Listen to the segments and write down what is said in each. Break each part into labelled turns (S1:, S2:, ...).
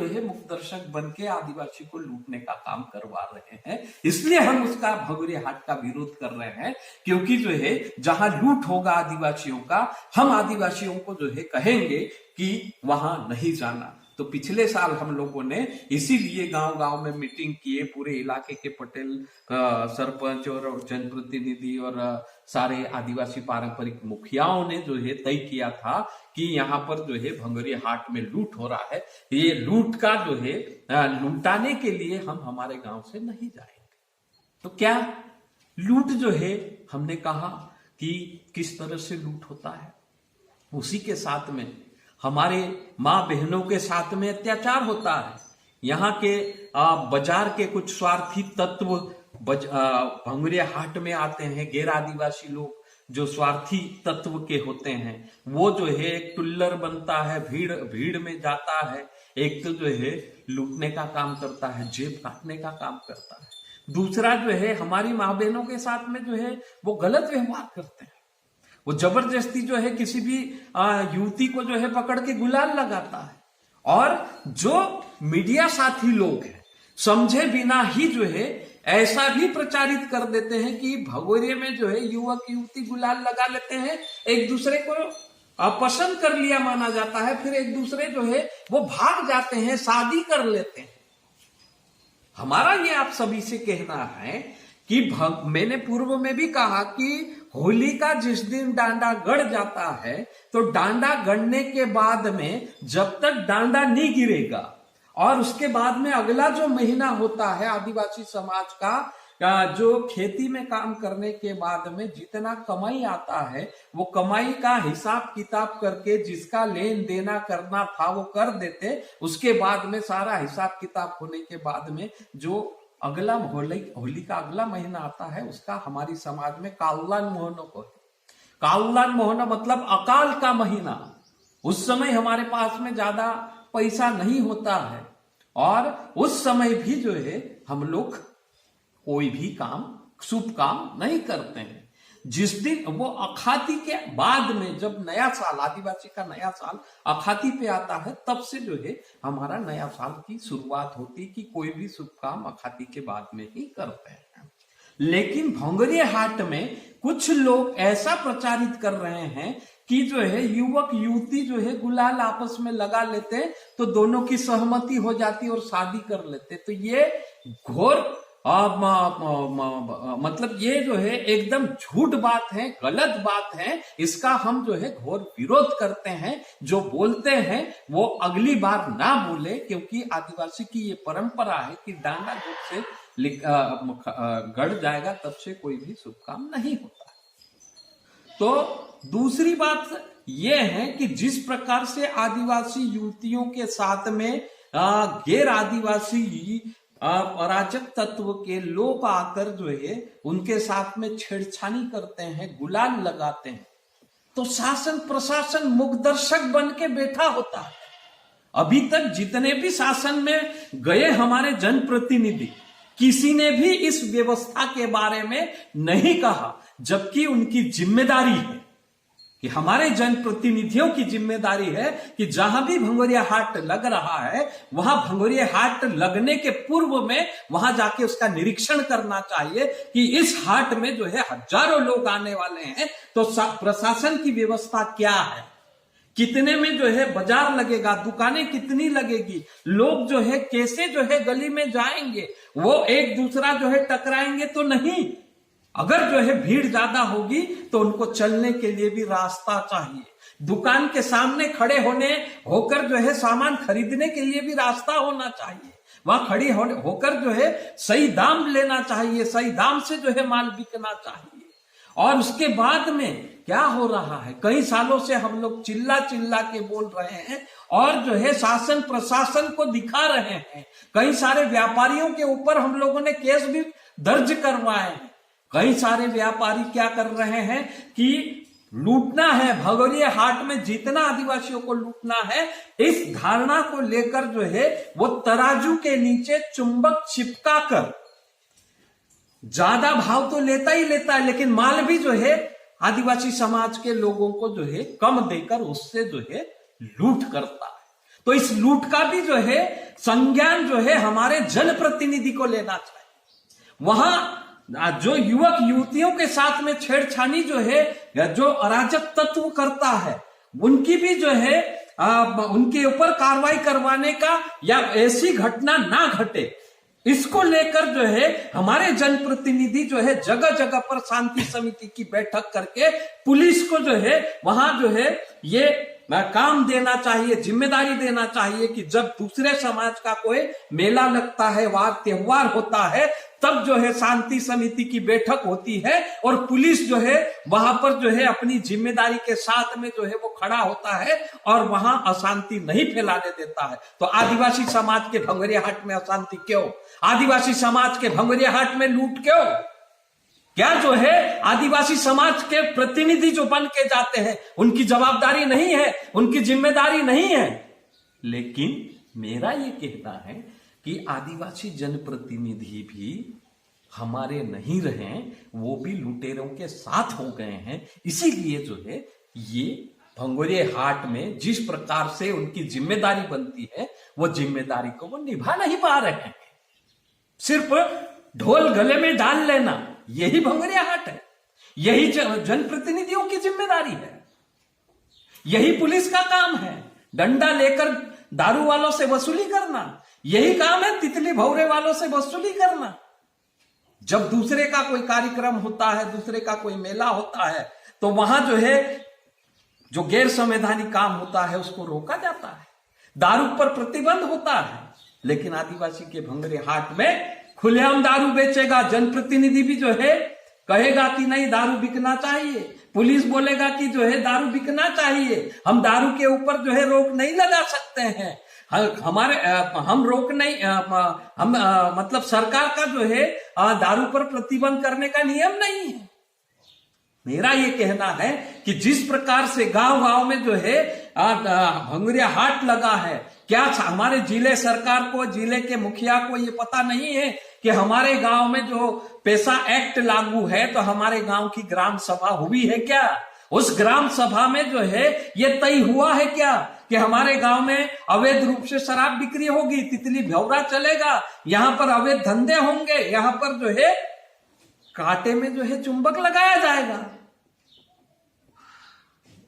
S1: है मुखदर्शक बन के आदिवासी को लूटने का काम करवा रहे हैं। इसलिए हम उसका भगोरिया हाट का विरोध कर रहे हैं, क्योंकि जो है जहां लूट होगा आदिवासियों का, हम आदिवासियों को जो है कहेंगे कि वहां नहीं जाना। तो पिछले साल हम लोगों ने इसीलिए गांव गांव में मीटिंग किए, पूरे इलाके के पटेल सरपंच और जनप्रतिनिधि और सारे आदिवासी पारंपरिक मुखियाओं ने जो है तय किया था कि यहाँ पर जो है भंगोरिया हाट में लूट हो रहा है। ये लूट का जो है लूटाने के लिए हम हमारे गांव से नहीं जाएंगे। तो क्या लूट जो है, हमने कहा कि किस तरह से लूट होता है, उसी के साथ में हमारे माँ बहनों के साथ में अत्याचार होता है। यहाँ के बाजार के कुछ स्वार्थी तत्व भंगोरिया हाट में आते हैं, गैर आदिवासी लोग जो स्वार्थी तत्व के होते हैं, वो जो है एक टुल्लर बनता है, भीड़ में जाता है। एक तो जो है लूटने का काम करता है, जेब काटने का काम करता है। दूसरा जो है हमारी माँ बहनों के साथ में जो है वो गलत व्यवहार करते हैं। वो जबरदस्ती जो है किसी भी युवती को जो है पकड़ के गुलाल लगाता है। और जो मीडिया साथी लोग हैं, समझे बिना ही जो है ऐसा भी प्रचारित कर देते हैं कि भगोरिया में जो है युवक युवती गुलाल लगा लेते हैं, एक दूसरे को पसंद कर लिया माना जाता है, फिर एक दूसरे जो है वो भाग जाते हैं, शादी कर लेते हैं। हमारा ये आप सभी से कहना है कि मैंने पूर्व में भी कहा कि होली का जिस दिन डांडा गड़ जाता है, तो डांडा गड़ने के बाद में जब तक डांडा नहीं गिरेगा और उसके बाद में अगला जो महीना होता है आदिवासी समाज का जो खेती में काम करने के बाद में जितना कमाई आता है, वो कमाई का हिसाब किताब करके जिसका लेन देना करना था वो कर देते। उसके बाद में सारा हिसाब किताब होने के बाद में जो अगला होली का अगला महीना आता है, उसका हमारी समाज में काउलान मोहनो को, काउलान मोहनो मतलब अकाल का महीना। उस समय हमारे पास में ज्यादा पैसा नहीं होता है और उस समय भी जो है हम लोग कोई भी काम, शुभ काम नहीं करते हैं। जिस दिन वो अखाती के बाद में, जब नया साल, आदिवासी का नया साल अखाती पे आता है, तब से जो है हमारा नया साल की शुरुआत होती कि कोई भी शुभ काम अखाती के बाद में ही करते हैं। लेकिन भंगोरिया हाट में कुछ लोग ऐसा प्रचारित कर रहे हैं कि जो है युवक युवती जो है गुलाल आपस में लगा लेते, तो दोनों की सहमति हो जाती और शादी कर लेते। तो ये घोर मतलब ये जो है एकदम झूठ बात है, गलत बात है। इसका हम जो है घोर विरोध करते हैं। जो बोलते हैं वो अगली बार ना बोले, क्योंकि आदिवासी की ये परंपरा है कि डांडा जब से गड़ जाएगा तब से कोई भी शुभ काम नहीं होता। तो दूसरी बात यह है कि जिस प्रकार से आदिवासी युवतियों के साथ में गैर आदिवासी अराजक तत्व के लोग आकर जो है उनके साथ में छेड़छानी करते हैं, गुलाल लगाते हैं, तो शासन प्रशासन मुखदर्शक बन के बैठा होता है। अभी तक जितने भी शासन में गए हमारे जनप्रतिनिधि, किसी ने भी इस व्यवस्था के बारे में नहीं कहा, जबकि उनकी जिम्मेदारी है कि हमारे जनप्रतिनिधियों की जिम्मेदारी है कि जहां भी भंगोरिया हाट लग रहा है, वहां भंगोरिया हाट लगने के पूर्व में वहां जाके उसका निरीक्षण करना चाहिए कि इस हाट में जो है हजारों लोग आने वाले हैं, तो प्रशासन की व्यवस्था क्या है, कितने में जो है बाजार लगेगा, दुकानें कितनी लगेगी, लोग जो है कैसे जो है गली में जाएंगे, वो एक दूसरा जो है टकराएंगे तो नहीं। अगर जो है भीड़ ज्यादा होगी तो उनको चलने के लिए भी रास्ता चाहिए, दुकान के सामने खड़े होकर जो है सामान खरीदने के लिए भी रास्ता होना चाहिए, वहां खड़ी होकर जो है सही दाम लेना चाहिए, सही दाम से जो है माल बिकना चाहिए। और उसके बाद में क्या हो रहा है, कई सालों से हम लोग चिल्ला चिल्ला के बोल रहे हैं और जो है शासन प्रशासन को दिखा रहे हैं। कई सारे व्यापारियों के ऊपर हम लोगों ने केस भी दर्ज करवाए हैं। कई सारे व्यापारी क्या कर रहे हैं कि लूटना है, भंगोरिया हाट में जितना आदिवासियों को लूटना है, इस धारणा को लेकर जो है वो तराजू के नीचे चुंबक चिपका कर ज्यादा भाव तो लेता ही लेता है, लेकिन माल भी जो है आदिवासी समाज के लोगों को जो है कम देकर उससे जो है लूट करता है। तो इस लूट का भी जो है संज्ञान जो है हमारे जनप्रतिनिधि को लेना चाहिए। वहां जो युवक युवतियों के साथ में छेड़छानी जो है, जो अराजक तत्व करता है, उनकी भी जो है उनके ऊपर कार्रवाई करवाने का या ऐसी घटना ना घटे, इसको लेकर जो है हमारे जनप्रतिनिधि जो है जगह जगह पर शांति समिति की बैठक करके पुलिस को जो है वहां जो है ये काम देना चाहिए, जिम्मेदारी देना चाहिए कि जब दूसरे समाज का कोई मेला लगता है, वार त्योहार होता है, तब जो है शांति समिति की बैठक होती है और पुलिस जो है वहां पर जो है अपनी जिम्मेदारी के साथ में जो है वो खड़ा होता है और वहां अशांति नहीं फैलाने देता है। तो आदिवासी समाज के भंवरिया हाट में अशांति क्यों? आदिवासी समाज के भंवरिया हाट में लूट क्यों? क्या जो है आदिवासी समाज के प्रतिनिधि जो बन के जाते हैं उनकी जवाबदारी नहीं है, उनकी जिम्मेदारी नहीं है? लेकिन मेरा ये कहना है कि आदिवासी जनप्रतिनिधि भी हमारे नहीं रहे, वो भी लुटेरों के साथ हो गए हैं। इसीलिए जो है ये भंवरिया हाट में जिस प्रकार से उनकी जिम्मेदारी बनती है, वो जिम्मेदारी को वो निभा नहीं पा रहे हैं। सिर्फ ढोल गले में डाल लेना, यही भंवरिया हाट है, यही जनप्रतिनिधियों की जिम्मेदारी है, यही पुलिस का काम है। डंडा लेकर दारू वालों से वसूली करना, यही काम है तितली भौरे वालों से वसूली करना। जब दूसरे का कोई कार्यक्रम होता है, दूसरे का कोई मेला होता है, तो वहां जो है जो गैर संवैधानिक काम होता है उसको रोका जाता है, दारू पर प्रतिबंध होता है। लेकिन आदिवासी के भंवरिया हाट में खुलेआम दारू बेचेगा, जनप्रतिनिधि भी जो है कहेगा कि नहीं दारू बिकना चाहिए, पुलिस बोलेगा कि जो है दारू बिकना चाहिए, हम दारू के ऊपर जो है रोक नहीं लगा सकते हैं, हम रोक नहीं, हम मतलब सरकार का जो है दारू पर प्रतिबंध करने का नियम नहीं है। मेरा ये कहना है कि जिस प्रकार से गांव गांव में जो है भंवरिया हाट लगा है, क्या हमारे जिले सरकार को, जिले के मुखिया को ये पता नहीं है कि हमारे गांव में जो पैसा एक्ट लागू है तो हमारे गांव की ग्राम सभा हुई है क्या? उस ग्राम सभा में जो है ये तय हुआ है क्या कि हमारे गांव में अवैध रूप से शराब बिक्री होगी, तितली भौरा चलेगा, यहां पर अवैध धंधे होंगे, यहां पर जो है कांटे में जो है चुंबक लगाया जाएगा।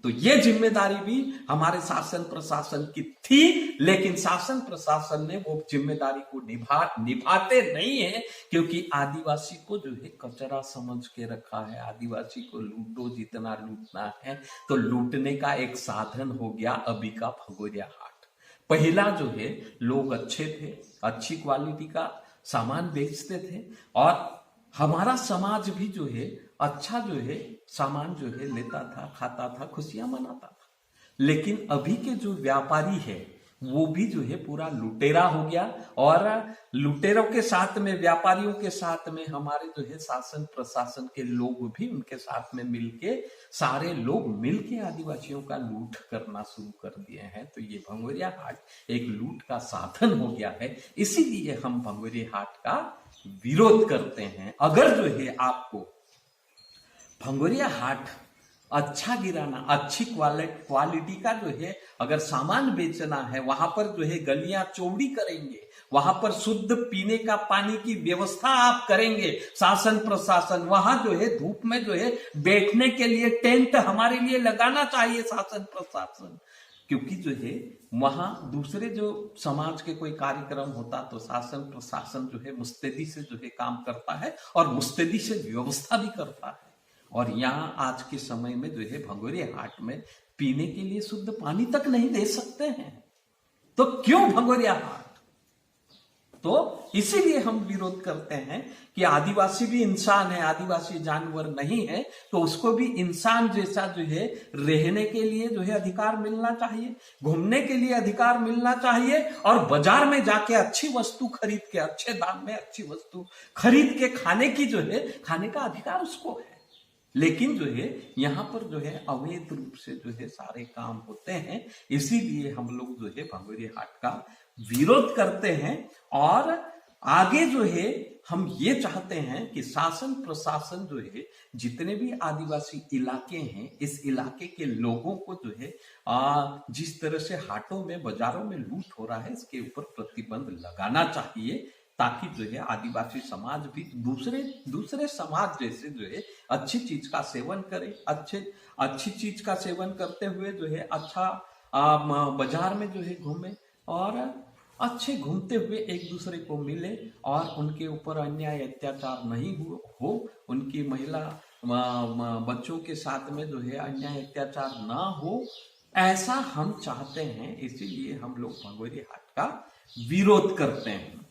S1: तो ये जिम्मेदारी भी हमारे शासन प्रशासन की थी, लेकिन शासन प्रशासन ने वो जिम्मेदारी को निभाते नहीं है, क्योंकि आदिवासी को जो है कचरा समझ के रखा है। आदिवासी को लूटो, जितना लूटना है। तो लूटने का एक साधन हो गया अभी का भंवरिया हाट। पहला जो है लोग अच्छे थे, अच्छी क्वालिटी का सामान बेचते थे और हमारा समाज भी जो है अच्छा जो है सामान जो है लेता था, खाता था, खुशियां मनाता था। लेकिन अभी के जो व्यापारी है वो भी जो है पूरा लुटेरा हो गया और लुटेरों के साथ में, व्यापारियों के साथ में हमारे जो है शासन प्रशासन के लोग भी उनके साथ में मिलके, सारे लोग मिलके आदिवासियों का लूट करना शुरू कर दिए हैं। तो ये भंवरिया हाट एक लूट का साधन हो गया है। इसीलिए हम भंवरिया हाट का विरोध करते हैं। अगर जो है आपको भंवरिया हाट अच्छा गिराना, अच्छी क्वालिटी का जो है अगर सामान बेचना है, वहां पर जो है गलियां चौड़ी करेंगे, वहां पर शुद्ध पीने का पानी की व्यवस्था आप करेंगे, शासन प्रशासन वहां जो है धूप में जो है बैठने के लिए टेंट हमारे लिए लगाना चाहिए शासन प्रशासन। क्योंकि जो है वहां दूसरे जो समाज के कोई कार्यक्रम होता तो शासन प्रशासन जो है मुस्तैदी से जो है काम करता है और मुस्तैदी से व्यवस्था भी करता है। और यहाँ आज के समय में जो है भंवरिया हाट में पीने के लिए शुद्ध पानी तक नहीं दे सकते हैं। तो क्यों भंवरिया हाट? तो इसीलिए हम विरोध करते हैं कि आदिवासी भी इंसान है, आदिवासी जानवर नहीं है, तो उसको भी इंसान जैसा जो है रहने के लिए जो है अधिकार मिलना चाहिए, घूमने के लिए अधिकार मिलना चाहिए और बाजार में जाके अच्छी वस्तु खरीद के, अच्छे दाम में अच्छी वस्तु खरीद के खाने की जो है, खाने का अधिकार उसको है। लेकिन जो है यहाँ पर जो है अवैध रूप से जो है सारे काम होते हैं। इसीलिए हम लोग जो है भंवरिया हाट का विरोध करते हैं और आगे जो है हम ये चाहते हैं कि शासन प्रशासन जो है जितने भी आदिवासी इलाके हैं, इस इलाके के लोगों को जो है जिस तरह से हाटों में बाजारों में लूट हो रहा है, इसके ऊपर प्रतिबंध लगाना चाहिए, ताकि जो है आदिवासी समाज भी दूसरे दूसरे समाज जैसे जो है अच्छी चीज का सेवन करे, अच्छी चीज का सेवन करते हुए जो है अच्छा बाजार में जो है घूमे और अच्छे घूमते हुए एक दूसरे को मिले और उनके ऊपर अन्याय अत्याचार नहीं हो उनकी महिला बच्चों के साथ में जो है अन्याय अत्याचार ना हो, ऐसा हम चाहते हैं। इसीलिए हम लोग भगोरी हाट का विरोध करते हैं।